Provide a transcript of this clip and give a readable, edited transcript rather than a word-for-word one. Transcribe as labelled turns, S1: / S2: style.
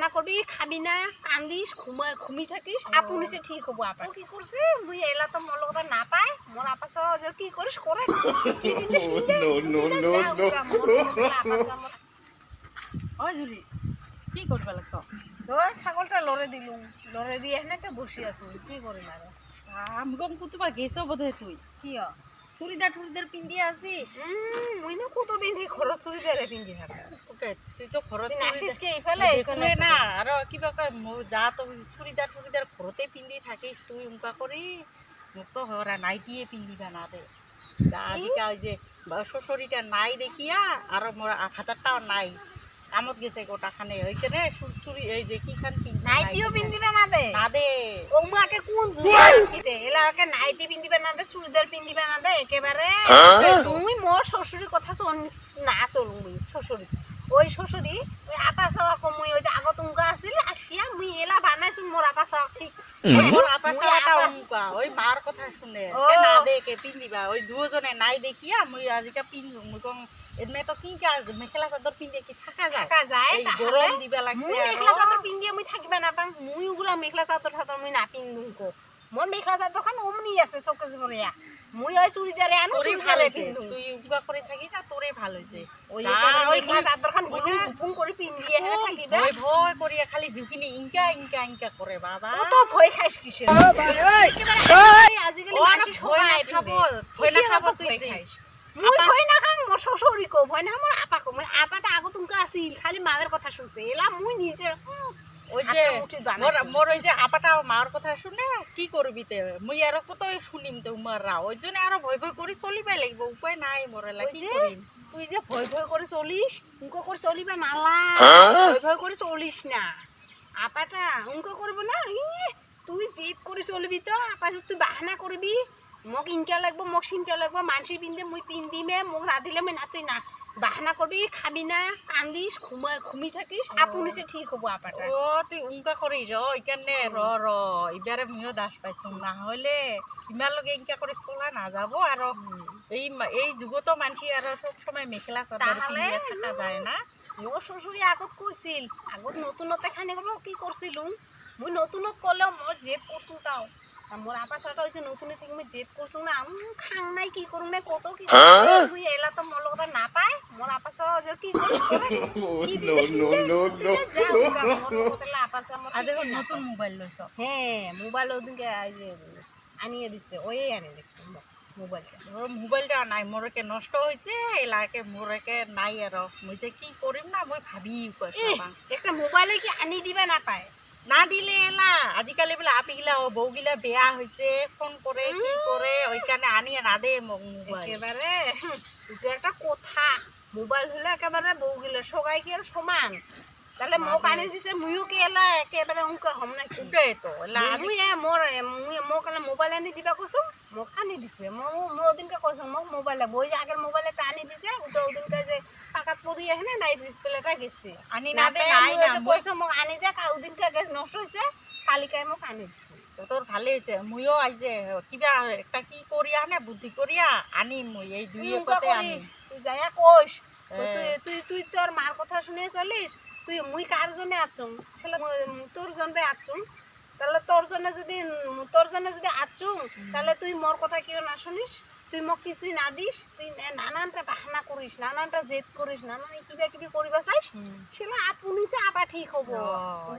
S1: বাহানা করবি খাবি না কান্দিস ঘুমি থাকিস আপনি সে ঠিক হবো আপা কি করছি মুই এলা তো মোর লগত না পায় মোর আপা যে কি করিস করে
S2: ওই জুলি কি করবা লাগতো
S1: ওই ছাগলটা লড়ে দিলুম লড়ে দিয়ে এখানে বসে আছো কি করি মারে
S2: আমগম কুতুবা গেছো বোধহয় তুই
S1: কি
S2: চুড়িদার পিন্দি আছিস
S1: মুই না কতদিন থেকে খরচ চুড়িদারে পিন্ধি থাকা
S2: ওকে তুই তো খরচ
S1: আসিস কে এইফালে
S2: এখানে না আর কিবা কয় যা তো চুড়িদার ঘরতে পিন্দি থাকিস তুই উনকা করি মোক তো হরা নাইটিয়ে পিন্দিবা না দে যা আদিকা ওই যে শ্বশুরিটা নাই দেখিয়া আর মোর হাতারটাও নাই কামত গেছে গোটাখানে ওইখানে চুরি এই যে কি খান
S1: নাইটিও পিন্দিবে না দে ওমাকে কোন জুড়িতে এলাকে নাইটি পিন্দিবে না দে চুড়িদার পিন্দিবে না দে একেবারে তুমি মোর শ্বশুরের কথা না চলুমি শ্বশুরি ওই শ্বশুরি ওই আপা সাওয়া কমুই ওই যে আগত উঙ্কা আছিল আসিয়া মুই এলা বানাইছুন মোর আপা সাওয়া ঠিক
S2: মোর আপা সাওয়াটা উঙ্কা ওই মার কথা শুনে কে না দে কে পিন্দিবা ওই দুজনে নাই দেখিয়া মুই আজিকা পিন্ধু মুই কম এমনে তো কিনকা মেখেলা চাদর পিন্দিয়ে কি থাকা যায় এই গরম দিবা লাগছে
S1: মুই মেখেলা চাদর পিন্দিয়ে মুই থাকিবা না পাং মুই ওগুলা মেখেলা চাদর মুই না পিন্দুম কো মোর মেখেলা চাদর খান অমনি আছে চকস মরিয়া মুই ওই চুড়িদারে আনো চুড়িদারে পিন্দু
S2: তুই উগা করে থাকি না তোরে ভালো হইছে
S1: ওই মেখেলা চাদর খান গুপুং করে পিন্দিয়ে এখানে থাকিবা
S2: ভয় করিয়া খালি দুকিনি ইনকা করে বাবা
S1: ও তো ভয় খাইস কিসের আজকাল মানুষ
S2: ভয় খাবো তুই
S1: খাইস মুই ভয় না খাং মোর শ্বশুরি কো ভয় না মোর আপা কো আপাটা আগত উনকা আছিল খালি মায়ের কথা শুনছে এলা মুই নিজে
S2: ওই যে মোর ওই যে আপাটা মার কথা শুনে কি করবি তে মুই আর কত শুনিম তো মাররা ওই জন্য আর ভয় করি চলিবাই লাগবে উপায় নাই মোরে লাগি কি করিম
S1: তুই যে ভয় করে চলিস উনকো করে চলিবা নালা ভয় করে চলিস না আপাটা উনকো করব না তুই জেদ করে চলবি তো আপা তুই বাহানা করবি মোক ইনকা লাগবো মোক সিনকা লাগবো মানসি পিন্ধে মুই পিন্দিমে মোক রাধিলে মই না তুই না বাহানা করবি খাবি না কান্দিস ঘুমি থাকিস আপনি সে ঠিক হবো আপাটা
S2: ও তুই উনকা করিস ওইখানে র এবারে মুইও দাস পাইছো না হলে ইমার লগে ইনকা করে চলা না যাব আর এই যুগত মানসি আর সব সময় মেখেলা চাদর পিন্দিয়ে থাকা যায় না
S1: মোর শ্বশুরি আগত কইছিল আগত নতুনতে খানি গলো কি করছিলুম মুই নতুনত কলে মোর জেদ করছু তাও মোর আপা ছাটা হইছে নতুনে থেকে মুই জেদ করছু না খাং নাই কি করু না কত কি মুই এলা তো মোর লগত না পায় মোর আপা ছাও যে কি করিস করে নো আপা ছাও
S2: আজ নতুন মোবাইল লইছ
S1: হ্যাঁ মোবাইল ওদিনকে আনিয়ে দিছে ওই আনিয়ে দিছে
S2: মোবাইলটা নাই মোরকে নষ্ট হয়েছে এলাকে মোরকে নাই আর মুই যে কি করিম না মই ভাবি
S1: একটা মোবাইলে কি আনি দিবা না পায়
S2: না দিলে এলা আজিকালি বলে আপিগিলা বউগিলা বেয়া হয়েছে ফোন করে কি করে ওইখানে আনিয়ে না দে মোবাইল
S1: একেবারে এটা একটা কথা মোবাইল হলে একেবারে বউগিলা সবাই কি আর সমান তাহলে মোক আনি দিছে মুইও কি এলা একেবারে উনকা হম না
S2: উঠে তো এলা
S1: মুই মোক মোবাইল আনি দিবা কইছো মোক আনি দিছে মই ওদিনকে কইছো মোক মোবাইল লাগবে ওই যে আগের মোবাইল একটা আনি দিছে ওটা ওদিনকে যে পাকাত পড়ি এখানে নাই ডিসপ্লেটা গেছে
S2: আনি না দে নাই না
S1: কইছো মোক আনি দে ওদিনকে গ্যাস নষ্ট হইছে কালিকায় মোক আনি দিছে
S2: তোর ভালো হয়েছে মুইও আই যে কিবা একটা কি করিয়া না বুদ্ধি করিয়া আনি মুই এই দুই একতে আনি
S1: তুই যায়া কইস তুই তোর মার কথা শুনে চলিস তুই মুই কার জন্য আছুম সেটা তোর জন্য আছুম তাহলে তোর জন্য যদি আছুম তাহলে তুই মোর কথা কেউ না শুনিস তুই মোক কিছুই না দিস তুই নানানটা বাহানা করিস নানানটা জেদ করিস নানান কিবা কিবি করিবা চাইস সেটা আপনি আপা ঠিক হবো